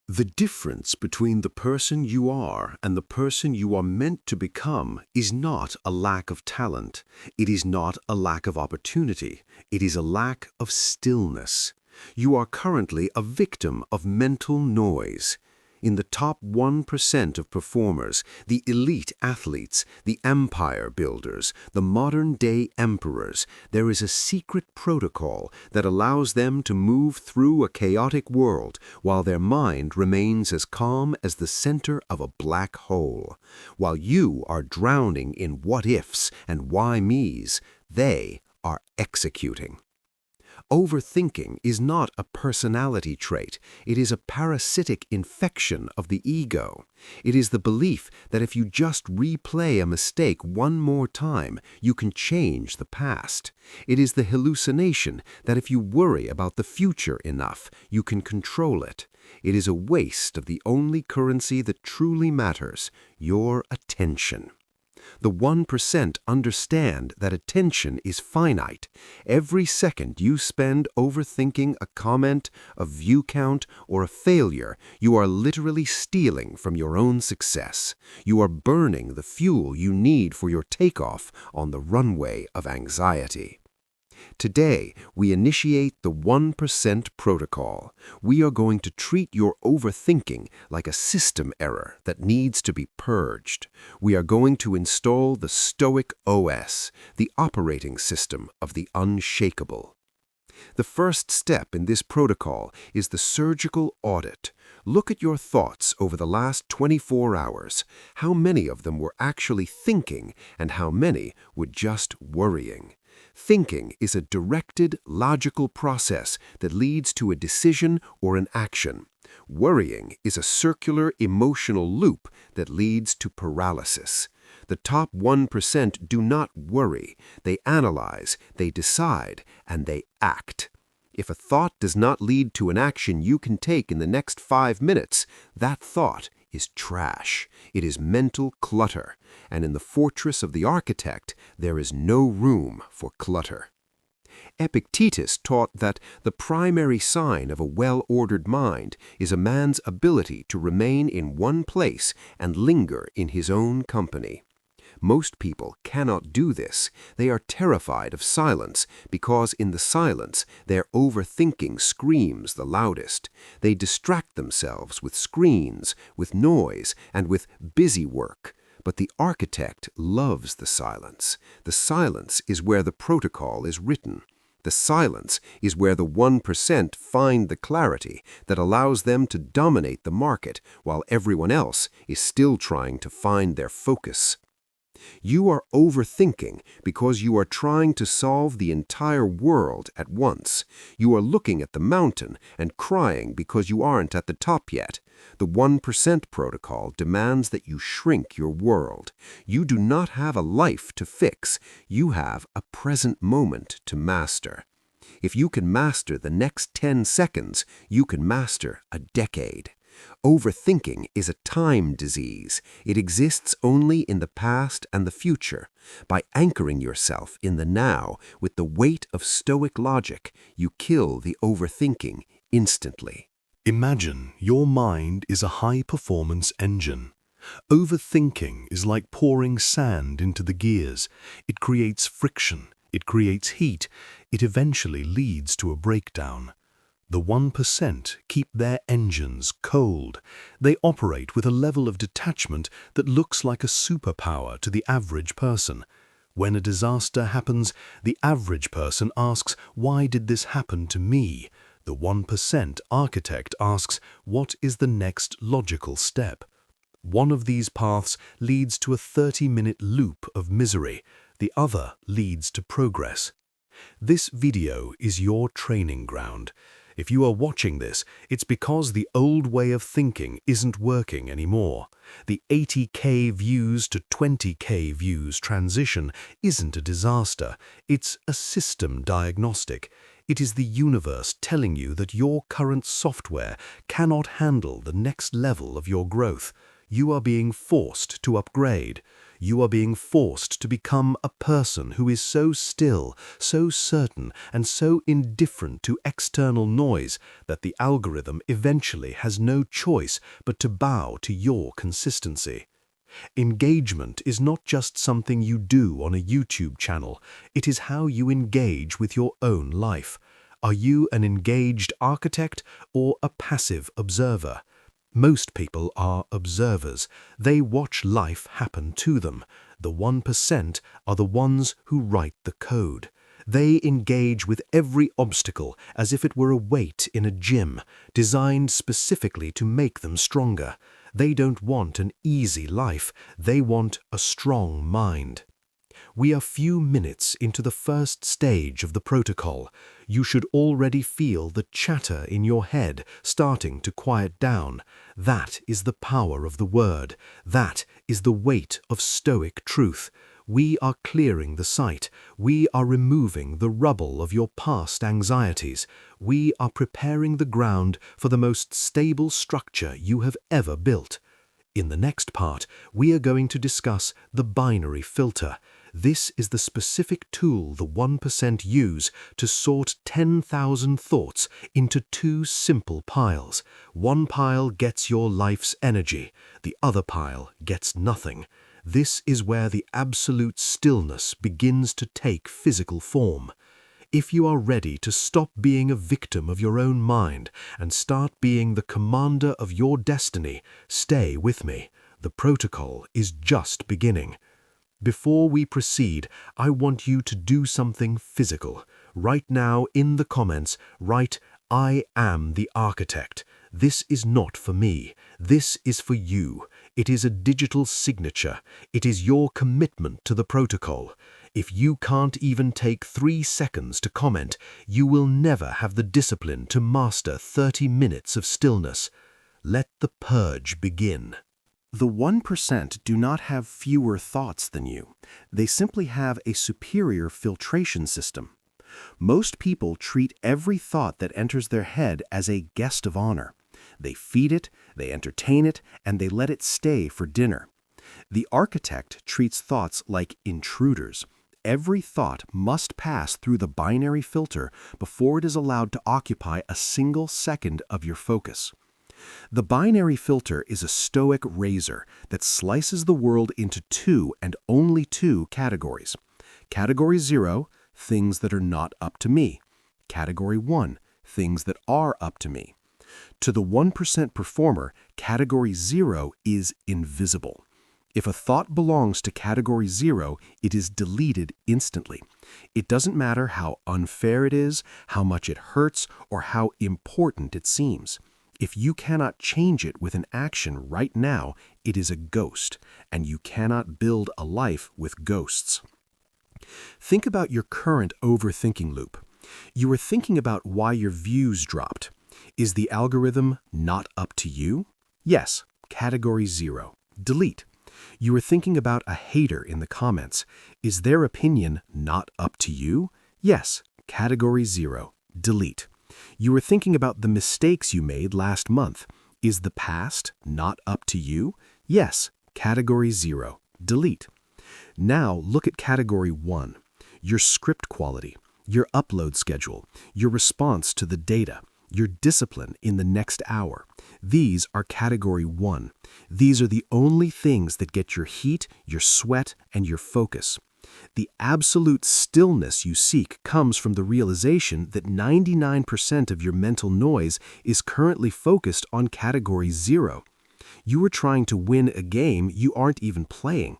The difference between the person you are and the person you are meant to become is not a lack of talent. It is not a lack of opportunity. It is a lack of stillness. You are currently a victim of mental noise. In the top 1% of performers, the elite athletes, the empire builders, the modern-day emperors, there is a secret protocol that allows them to move through a chaotic world while their mind remains as calm as the center of a black hole. While you are drowning in what-ifs and why-me's, they are executing. Overthinking is not a personality trait. It is a parasitic infection of the ego. It is the belief that if you just replay a mistake one more time, you can change the past. It is the hallucination that if you worry about the future enough, you can control it. It is a waste of the only currency that truly matters, your attention. The 1% understand that attention is finite. Every second you spend overthinking a comment, a view count, or a failure, you are literally stealing from your own success. You are burning the fuel you need for your takeoff on the runway of anxiety. Today, we initiate the 1% protocol. We are going to treat your overthinking like a system error that needs to be purged. We are going to install the Stoic OS, the operating system of the unshakable. The first step in this protocol is the surgical audit. Look at your thoughts over the last 24 hours. How many of them were actually thinking and how many were just worrying? Thinking is a directed, logical process that leads to a decision or an action. Worrying is a circular emotional loop that leads to paralysis. The top 1% do not worry. They analyze, they decide, and they act. If a thought does not lead to an action you can take in the next 5 minutes, that thought is trash. It is mental clutter. And in the fortress of the architect, there is no room for clutter. Epictetus taught that the primary sign of a well-ordered mind is a man's ability to remain in one place and linger in his own company. Most people cannot do this. They are terrified of silence because in the silence their overthinking screams the loudest. They distract themselves with screens, with noise, and with busy work. But the architect loves the silence. The silence is where the protocol is written. The silence is where the 1% find the clarity that allows them to dominate the market while everyone else is still trying to find their focus. You are overthinking because you are trying to solve the entire world at once. You are looking at the mountain and crying because you aren't at the top yet. The 1% protocol demands that you shrink your world. You do not have a life to fix. You have a present moment to master. If you can master the next 10 seconds, you can master a decade. Overthinking is a time disease. It exists only in the past and the future. By anchoring yourself in the now with the weight of Stoic logic, you kill the overthinking instantly. Imagine your mind is a high-performance engine. Overthinking is like pouring sand into the gears. It creates friction. It creates heat. It eventually leads to a breakdown. The 1% keep their engines cold. They operate with a level of detachment that looks like a superpower to the average person. When a disaster happens, the average person asks, "Why did this happen to me?" The 1% architect asks, "What is the next logical step?" One of these paths leads to a 30-minute loop of misery. The other leads to progress. This video is your training ground. If you are watching this, it's because the old way of thinking isn't working anymore. The 80K views to 20K views transition isn't a disaster. It's a system diagnostic. It is the universe telling you that your current software cannot handle the next level of your growth. You are being forced to upgrade. You are being forced to become a person who is so still, so certain, and so indifferent to external noise that the algorithm eventually has no choice but to bow to your consistency. Engagement is not just something you do on a YouTube channel, it is how you engage with your own life. Are you an engaged architect or a passive observer? Most people are observers. They watch life happen to them. The 1% are the ones who write the code. They engage with every obstacle as if it were a weight in a gym, designed specifically to make them stronger. They don't want an easy life, they want a strong mind. We are few minutes into the first stage of the protocol. You should already feel the chatter in your head starting to quiet down. That is the power of the word. That is the weight of Stoic truth. We are clearing the site. We are removing the rubble of your past anxieties. We are preparing the ground for the most stable structure you have ever built. In the next part, we are going to discuss the binary filter. This is the specific tool the 1% use to sort 10,000 thoughts into two simple piles. One pile gets your life's energy, the other pile gets nothing. This is where the absolute stillness begins to take physical form. If you are ready to stop being a victim of your own mind and start being the commander of your destiny, stay with me. The protocol is just beginning. Before we proceed, I want you to do something physical. Right now in the comments, write, "I am the architect." This is not for me. This is for you. It is a digital signature. It is your commitment to the protocol. If you can't even take 3 seconds to comment, you will never have the discipline to master 30 minutes of stillness. Let the purge begin. The 1% do not have fewer thoughts than you. They simply have a superior filtration system. Most people treat every thought that enters their head as a guest of honor. They feed it, they entertain it, and they let it stay for dinner. The architect treats thoughts like intruders. Every thought must pass through the binary filter before it is allowed to occupy a single second of your focus. The binary filter is a Stoic razor that slices the world into 2 and only 2 categories. Category 0, things that are not up to me. Category 1, things that are up to me. To the 1% performer, Category 0 is invisible. If a thought belongs to Category 0, it is deleted instantly. It doesn't matter how unfair it is, how much it hurts, or how important it seems. If you cannot change it with an action right now, it is a ghost, and you cannot build a life with ghosts. Think about your current overthinking loop. You are thinking about why your views dropped. Is the algorithm not up to you? Yes, Category 0. Delete. You are thinking about a hater in the comments. Is their opinion not up to you? Yes, Category 0. Delete. You are thinking about the mistakes you made last month. Is the past not up to you? Yes, Category 0. Delete. Now look at Category 1. Your script quality, your upload schedule, your response to the data, your discipline in the next hour. These are Category 1. These are the only things that get your heat, your sweat, and your focus. The absolute stillness you seek comes from the realization that 99% of your mental noise is currently focused on Category 0. You are trying to win a game you aren't even playing.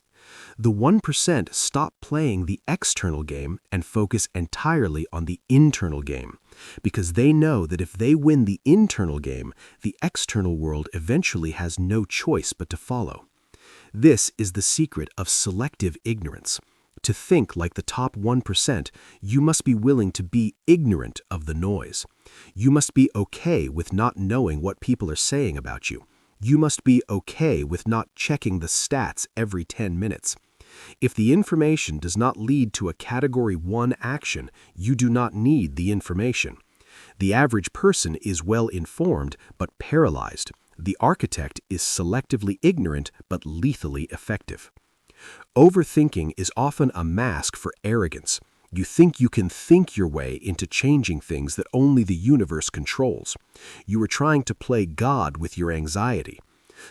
The 1% stop playing the external game and focus entirely on the internal game, because they know that if they win the internal game, the external world eventually has no choice but to follow. This is the secret of selective ignorance. To think like the top 1%, you must be willing to be ignorant of the noise. You must be okay with not knowing what people are saying about you. You must be okay with not checking the stats every 10 minutes. If the information does not lead to a Category 1 action, you do not need the information. The average person is well informed but paralyzed. The architect is selectively ignorant but lethally effective. Overthinking is often a mask for arrogance. You think you can think your way into changing things that only the universe controls. You are trying to play God with your anxiety.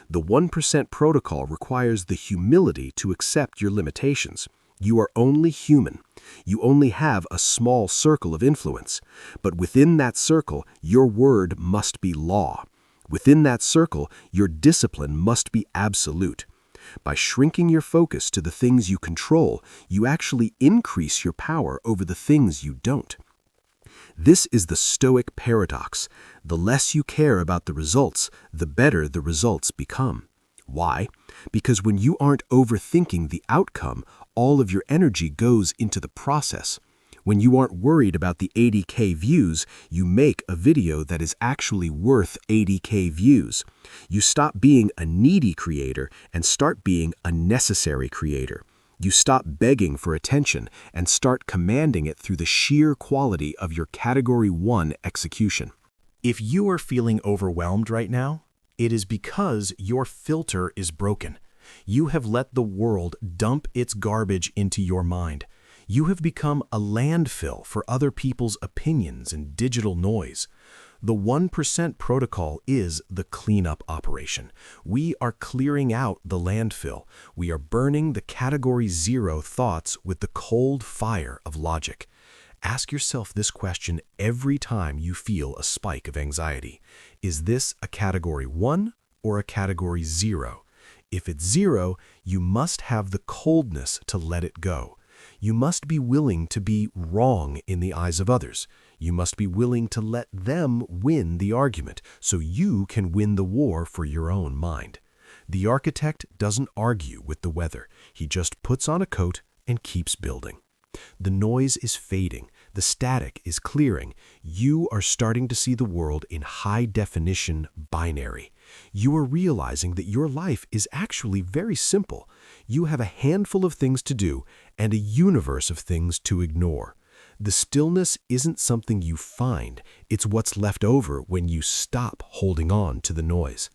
The 1% protocol requires the humility to accept your limitations. You are only human. You only have a small circle of influence. But within that circle, your word must be law. Within that circle, your discipline must be absolute. By shrinking your focus to the things you control, you actually increase your power over the things you don't. This is the Stoic paradox. The less you care about the results, the better the results become. Why? Because when you aren't overthinking the outcome, all of your energy goes into the process. When you aren't worried about the 80K views, you make a video that is actually worth 80K views. You stop being a needy creator and start being a necessary creator. You stop begging for attention and start commanding it through the sheer quality of your Category 1 execution. If you are feeling overwhelmed right now, it is because your filter is broken. You have let the world dump its garbage into your mind. You have become a landfill for other people's opinions and digital noise. The 1% protocol is the cleanup operation. We are clearing out the landfill. We are burning the Category 0 thoughts with the cold fire of logic. Ask yourself this question every time you feel a spike of anxiety. Is this a Category 1 or a Category 0? If it's 0, you must have the coldness to let it go. You must be willing to be wrong in the eyes of others. You must be willing to let them win the argument so you can win the war for your own mind. The architect doesn't argue with the weather. He just puts on a coat and keeps building. The noise is fading. The static is clearing. You are starting to see the world in high-definition binary. You are realizing that your life is actually very simple. You have a handful of things to do and a universe of things to ignore. The stillness isn't something you find. It's what's left over when you stop holding on to the noise.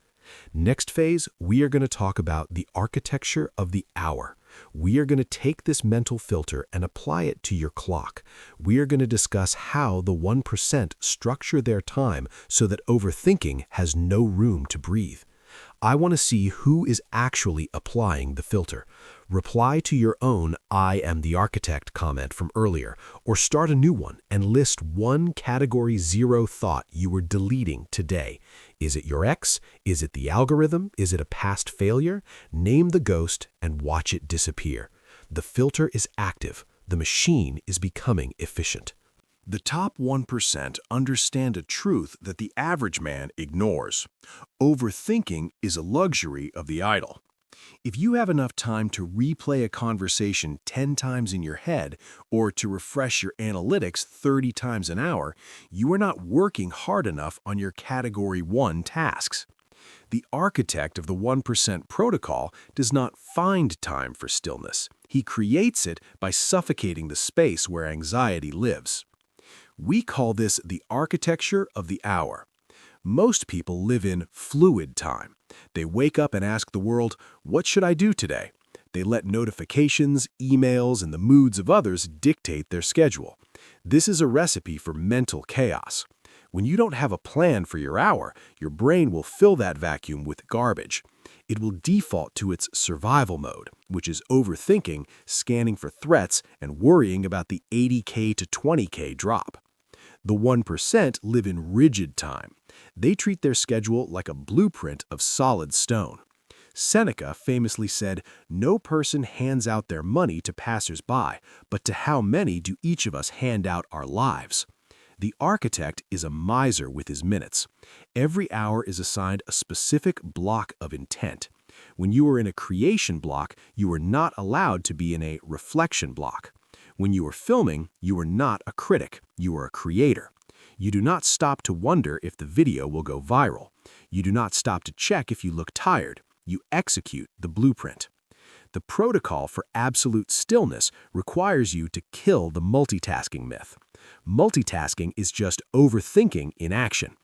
Next phase, we are going to talk about the architecture of the hour. We are going to take this mental filter and apply it to your clock. We are going to discuss how the 1% structure their time so that overthinking has no room to breathe. I want to see who is actually applying the filter. Reply to your own "I am the architect" comment from earlier, or start a new one and list one Category 0 thought you are deleting today. Is it your ex? Is it the algorithm? Is it a past failure? Name the ghost and watch it disappear. The filter is active. The machine is becoming efficient. The top 1% understand a truth that the average man ignores. Overthinking is a luxury of the idle. If you have enough time to replay a conversation 10 times in your head or to refresh your analytics 30 times an hour, you are not working hard enough on your Category 1 tasks. The architect of the 1% protocol does not find time for stillness. He creates it by suffocating the space where anxiety lives. We call this the architecture of the hour. Most people live in fluid time. They wake up and ask the world, "What should I do today?" They let notifications, emails, and the moods of others dictate their schedule. This is a recipe for mental chaos. When you don't have a plan for your hour, your brain will fill that vacuum with garbage. It will default to its survival mode, which is overthinking, scanning for threats, and worrying about the 80K to 20K drop. The 1% live in rigid time. They treat their schedule like a blueprint of solid stone. Seneca famously said, "No person hands out their money to passers-by, but to how many do each of us hand out our lives?" The architect is a miser with his minutes. Every hour is assigned a specific block of intent. When you are in a creation block, you are not allowed to be in a reflection block. When you are filming, you are not a critic, you are a creator. You do not stop to wonder if the video will go viral. You do not stop to check if you look tired. You execute the blueprint. The protocol for absolute stillness requires you to kill the multitasking myth. Multitasking is just overthinking in action.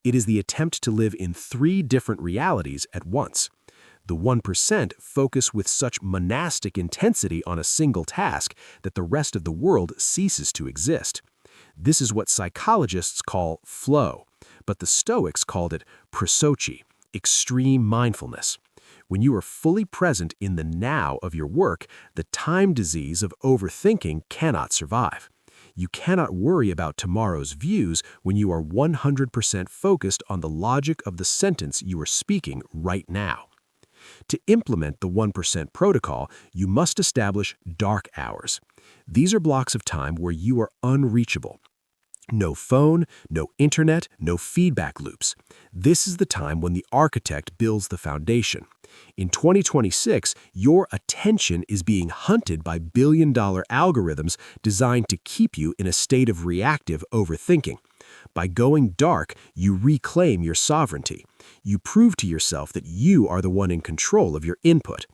It is the attempt to live in 3 different realities at once. The 1% focus with such monastic intensity on a single task that the rest of the world ceases to exist. This is what psychologists call flow, but the Stoics called it prosochi, extreme mindfulness. When you are fully present in the now of your work, the time disease of overthinking cannot survive. You cannot worry about tomorrow's views when you are 100% focused on the logic of the sentence you are speaking right now. To implement the 1% protocol, you must establish dark hours. These are blocks of time where you are unreachable. No phone, no internet, no feedback loops. This is the time when the architect builds the foundation. In 2026, your attention is being hunted by billion-dollar algorithms designed to keep you in a state of reactive overthinking. By going dark, you reclaim your sovereignty. You prove to yourself that you are the one in control of your input.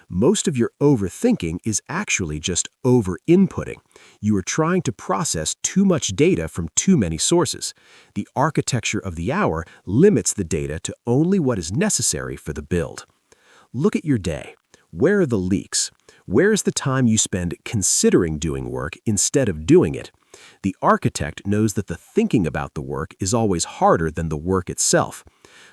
Most of your overthinking is actually just over-inputting. You are trying to process too much data from too many sources. The architecture of the hour limits the data to only what is necessary for the build. Look at your day. Where are the leaks? Where is the time you spend considering doing work instead of doing it? The architect knows that the thinking about the work is always harder than the work itself.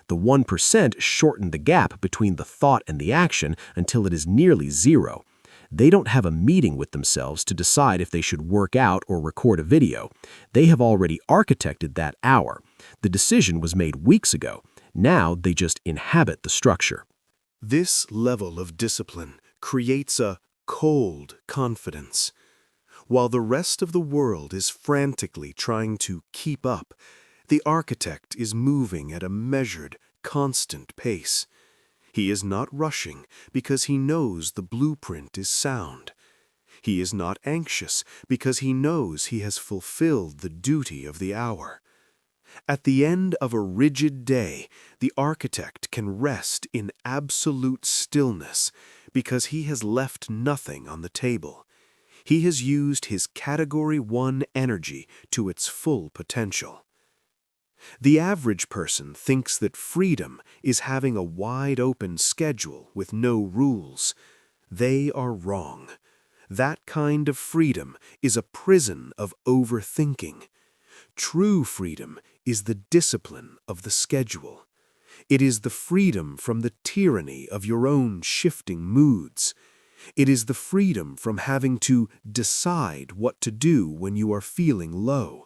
The 1% shorten the gap between the thought and the action until it is nearly zero. They don't have a meeting with themselves to decide if they should work out or record a video. They have already architected that hour. The decision was made weeks ago. Now they just inhabit the structure. This level of discipline creates a cold confidence. While the rest of the world is frantically trying to keep up, the architect is moving at a measured, constant pace. He is not rushing because he knows the blueprint is sound. He is not anxious because he knows he has fulfilled the duty of the hour. At the end of a rigid day, the architect can rest in absolute stillness because he has left nothing on the table. He has used his Category 1 energy to its full potential. The average person thinks that freedom is having a wide-open schedule with no rules. They are wrong. That kind of freedom is a prison of overthinking. True freedom is the discipline of the schedule. It is the freedom from the tyranny of your own shifting moods. It is the freedom from having to decide what to do when you are feeling low.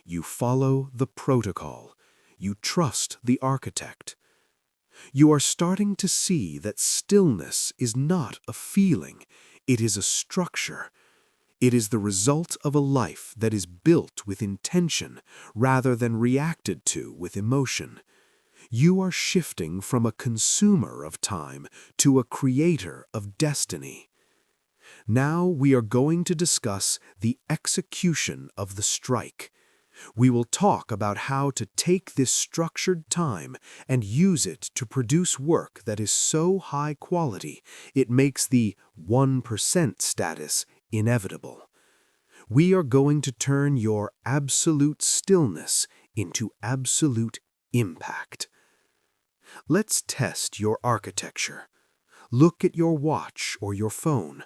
You follow the protocol. You trust the architect. You are starting to see that stillness is not a feeling. It is a structure. It is the result of a life that is built with intention rather than reacted to with emotion. You are shifting from a consumer of time to a creator of destiny. Now we are going to discuss the execution of the strike. We will talk about how to take this structured time and use it to produce work that is so high quality it makes the 1% status inevitable. We are going to turn your absolute stillness into absolute impact. Let's test your architecture. Look at your watch or your phone.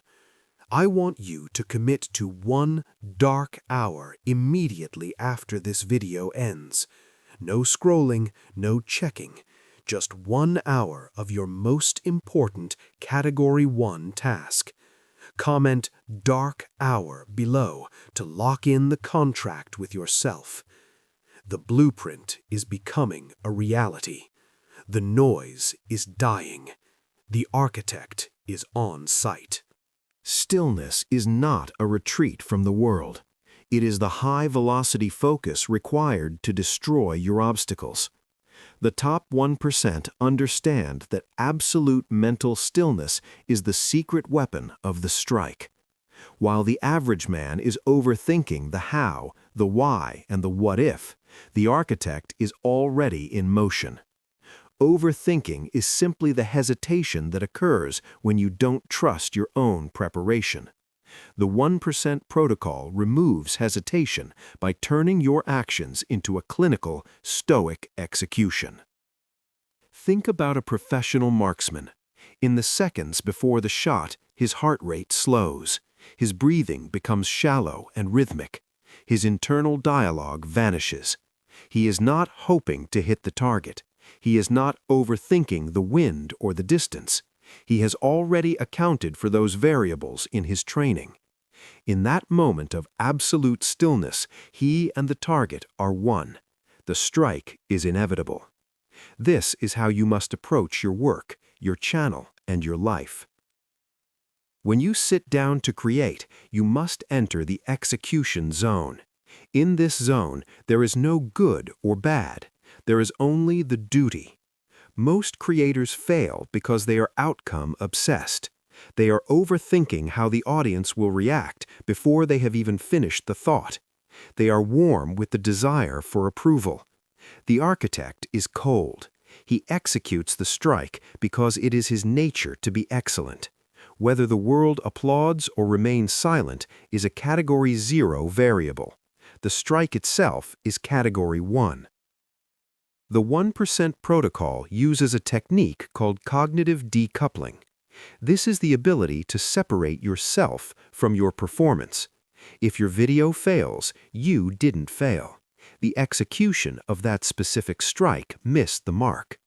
I want you to commit to 1 dark hour immediately after this video ends. No scrolling, no checking. Just 1 hour of your most important Category 1 task. Comment "dark hour" below to lock in the contract with yourself. The blueprint is becoming a reality. The noise is dying. The architect is on site. Stillness is not a retreat from the world. It is the high-velocity focus required to destroy your obstacles. The top 1% understand that absolute mental stillness is the secret weapon of the strike. While the average man is overthinking the how, the why, and the what if, the architect is already in motion. Overthinking is simply the hesitation that occurs when you don't trust your own preparation. The 1% protocol removes hesitation by turning your actions into a clinical, stoic execution. Think about a professional marksman. In the seconds before the shot, his heart rate slows. His breathing becomes shallow and rhythmic. His internal dialogue vanishes. He is not hoping to hit the target. He is not overthinking the wind or the distance. He has already accounted for those variables in his training. In that moment of absolute stillness, he and the target are one. The strike is inevitable. This is how you must approach your work, your channel, and your life. When you sit down to create, you must enter the execution zone. In this zone, there is no good or bad. There is only the duty. Most creators fail because they are outcome obsessed. They are overthinking how the audience will react before they have even finished the thought. They are warm with the desire for approval. The architect is cold. He executes the strike because it is his nature to be excellent. Whether the world applauds or remains silent is a Category 0 variable. The strike itself is Category 1. The 1% protocol uses a technique called cognitive decoupling. This is the ability to separate yourself from your performance. If your video fails, you didn't fail. The execution of that specific strike missed the mark.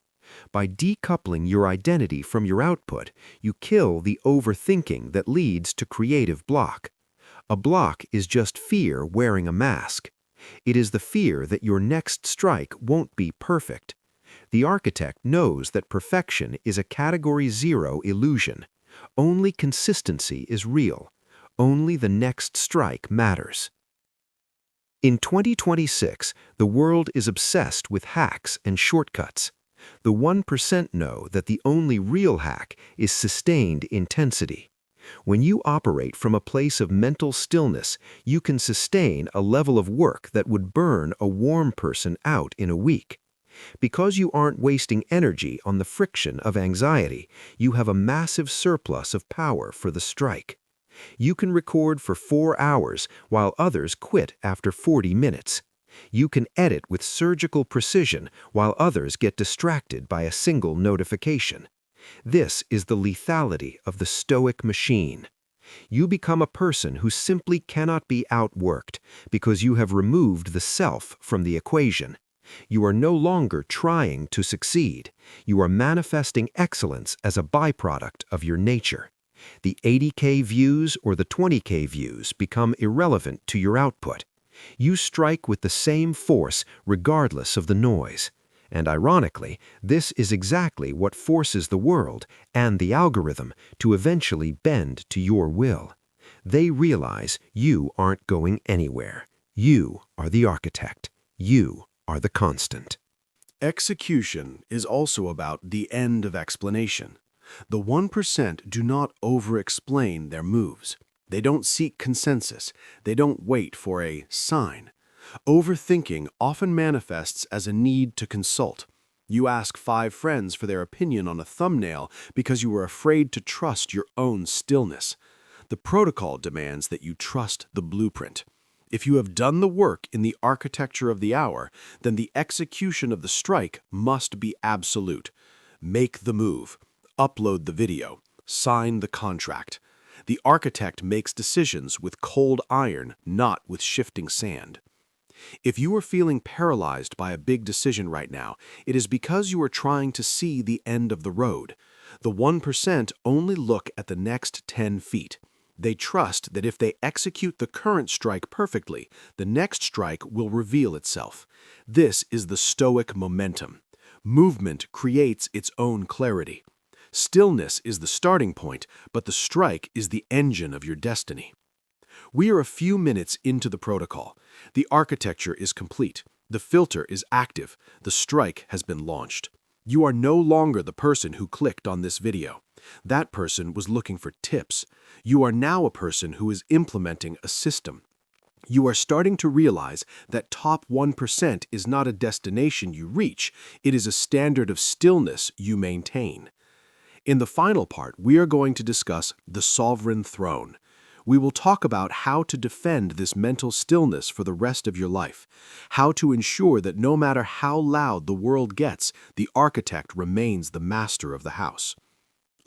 By decoupling your identity from your output, you kill the overthinking that leads to creative block. A block is just fear wearing a mask. It is the fear that your next strike won't be perfect. The architect knows that perfection is a Category 0 illusion. Only consistency is real. Only the next strike matters. In 2026, the world is obsessed with hacks and shortcuts. The 1% know that the only real hack is sustained intensity. When you operate from a place of mental stillness, you can sustain a level of work that would burn a warm person out in a week. Because you aren't wasting energy on the friction of anxiety, you have a massive surplus of power for the strike. You can record for 4 hours while others quit after 40 minutes. You can edit with surgical precision while others get distracted by a single notification. This is the lethality of the Stoic machine. You become a person who simply cannot be outworked because you have removed the self from the equation. You are no longer trying to succeed. You are manifesting excellence as a byproduct of your nature. The 80K views or the 20K views become irrelevant to your output. You strike with the same force regardless of the noise. And ironically, this is exactly what forces the world and the algorithm to eventually bend to your will. They realize you aren't going anywhere. You are the architect. You are the constant. Execution is also about the end of explanation. The 1% do not over-explain their moves. They don't seek consensus. They don't wait for a sign. Overthinking often manifests as a need to consult. You ask 5 friends for their opinion on a thumbnail because you are afraid to trust your own stillness. The protocol demands that you trust the blueprint. If you have done the work in the architecture of the hour, then the execution of the strike must be absolute. Make the move. Upload the video. Sign the contract. The architect makes decisions with cold iron, not with shifting sand. If you are feeling paralyzed by a big decision right now, it is because you are trying to see the end of the road. The 1% only look at the next 10 feet. They trust that if they execute the current strike perfectly, the next strike will reveal itself. This is the Stoic momentum. Movement creates its own clarity. Stillness is the starting point, but the strike is the engine of your destiny. We are a few minutes into the protocol. The architecture is complete. The filter is active. The strike has been launched. You are no longer the person who clicked on this video. That person was looking for tips. You are now a person who is implementing a system. You are starting to realize that top 1% is not a destination you reach. It is a standard of stillness you maintain. In the final part, we are going to discuss the sovereign throne. We will talk about how to defend this mental stillness for the rest of your life, how to ensure that no matter how loud the world gets, the architect remains the master of the house.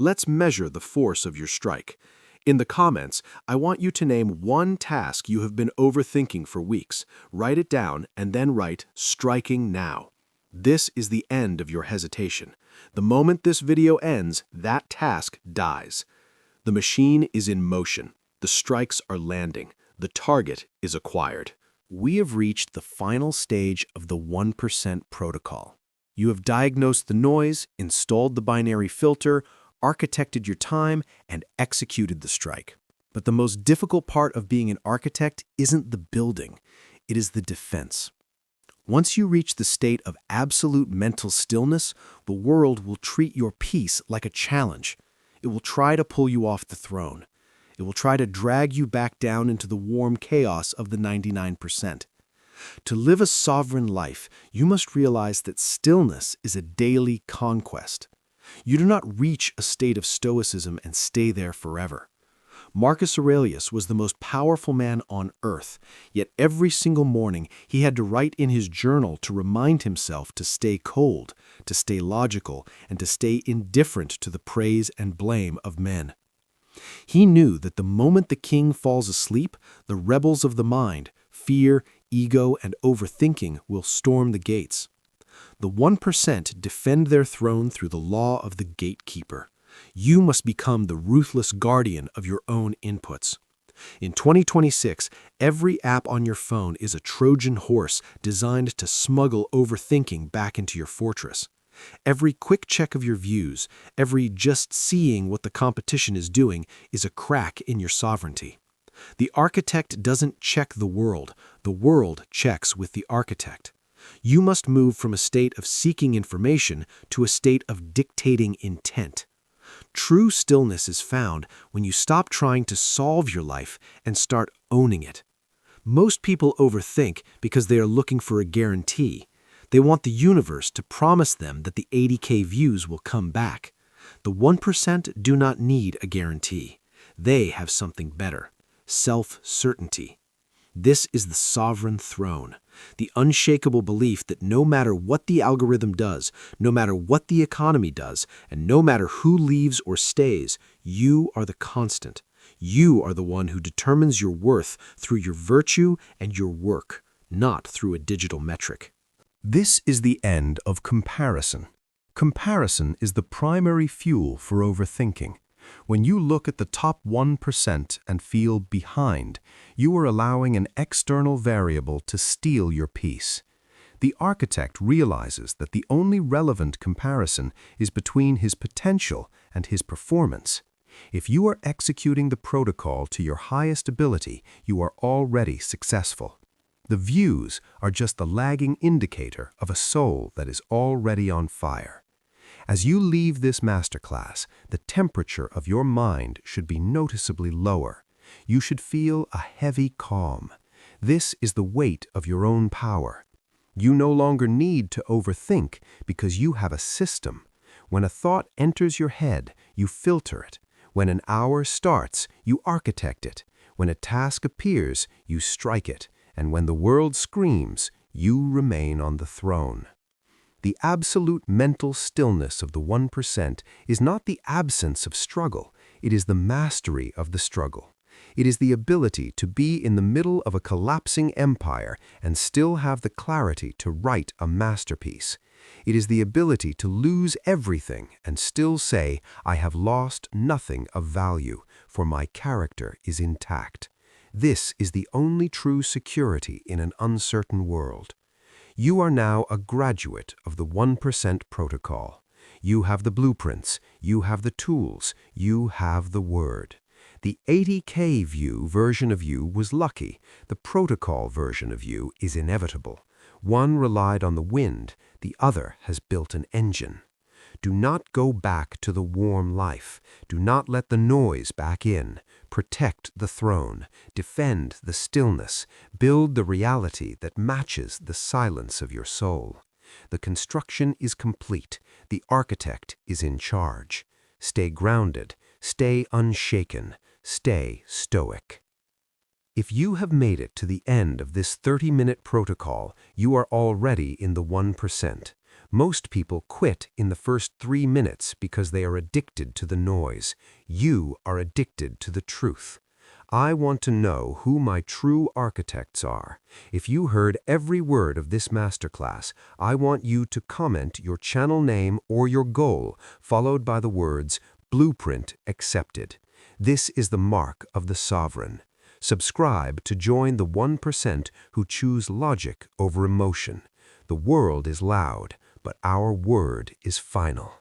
Let's measure the force of your strike. In the comments, I want you to name one task you have been overthinking for weeks. Write it down and then write "striking now." This is the end of your hesitation. The moment this video ends, that task dies. The machine is in motion. The strikes are landing. The target is acquired. We have reached the final stage of the 1% protocol. You have diagnosed the noise, installed the binary filter, architected your time, and executed the strike. But the most difficult part of being an architect isn't the building, it is the defense. Once you reach the state of absolute mental stillness, the world will treat your peace like a challenge. It will try to pull you off the throne. It will try to drag you back down into the warm chaos of the 99%. To live a sovereign life, you must realize that stillness is a daily conquest. You do not reach a state of stoicism and stay there forever. Marcus Aurelius was the most powerful man on earth, yet every single morning he had to write in his journal to remind himself to stay cold, to stay logical, and to stay indifferent to the praise and blame of men. He knew that the moment the king falls asleep, the rebels of the mind, fear, ego, and overthinking will storm the gates. The 1% defend their throne through the law of the gatekeeper. You must become the ruthless guardian of your own inputs. In 2026, every app on your phone is a Trojan horse designed to smuggle overthinking back into your fortress. Every quick check of your views, every just seeing what the competition is doing, is a crack in your sovereignty. The architect doesn't check the world checks with the architect. You must move from a state of seeking information to a state of dictating intent. True stillness is found when you stop trying to solve your life and start owning it. Most people overthink because they are looking for a guarantee. They want the universe to promise them that the 80K views will come back. The 1% do not need a guarantee. They have something better: self-certainty. This is the sovereign throne, the unshakable belief that no matter what the algorithm does, no matter what the economy does, and no matter who leaves or stays, you are the constant. You are the one who determines your worth through your virtue and your work, not through a digital metric. This is the end of comparison. Comparison is the primary fuel for overthinking. When you look at the top 1% and feel behind, you are allowing an external variable to steal your peace. The architect realizes that the only relevant comparison is between his potential and his performance. If you are executing the protocol to your highest ability, you are already successful. The views are just the lagging indicator of a soul that is already on fire. As you leave this masterclass, the temperature of your mind should be noticeably lower. You should feel a heavy calm. This is the weight of your own power. You no longer need to overthink because you have a system. When a thought enters your head, you filter it. When an hour starts, you architect it. When a task appears, you strike it. And when the world screams, you remain on the throne. The absolute mental stillness of the 1% is not the absence of struggle, it is the mastery of the struggle. It is the ability to be in the middle of a collapsing empire and still have the clarity to write a masterpiece. It is the ability to lose everything and still say, I have lost nothing of value, for my character is intact. This is the only true security in an uncertain world. You are now a graduate of the 1% protocol. You have the blueprints, you have the tools, you have the word. The 80K view version of you was lucky. The protocol version of you is inevitable. One relied on the wind, the other has built an engine. Do not go back to the warm life. Do not let the noise back in. Protect the throne. Defend the stillness. Build the reality that matches the silence of your soul. The construction is complete. The architect is in charge. Stay grounded. Stay unshaken. Stay stoic. If you have made it to the end of this 30-minute protocol, you are already in the 1%. Most people quit in the first 3 minutes because they are addicted to the noise. You are addicted to the truth. I want to know who my true architects are. If you heard every word of this masterclass, I want you to comment your channel name or your goal, followed by the words, "Blueprint accepted." This is the mark of the sovereign. Subscribe to join the 1% who choose logic over emotion. The world is loud, but our word is final.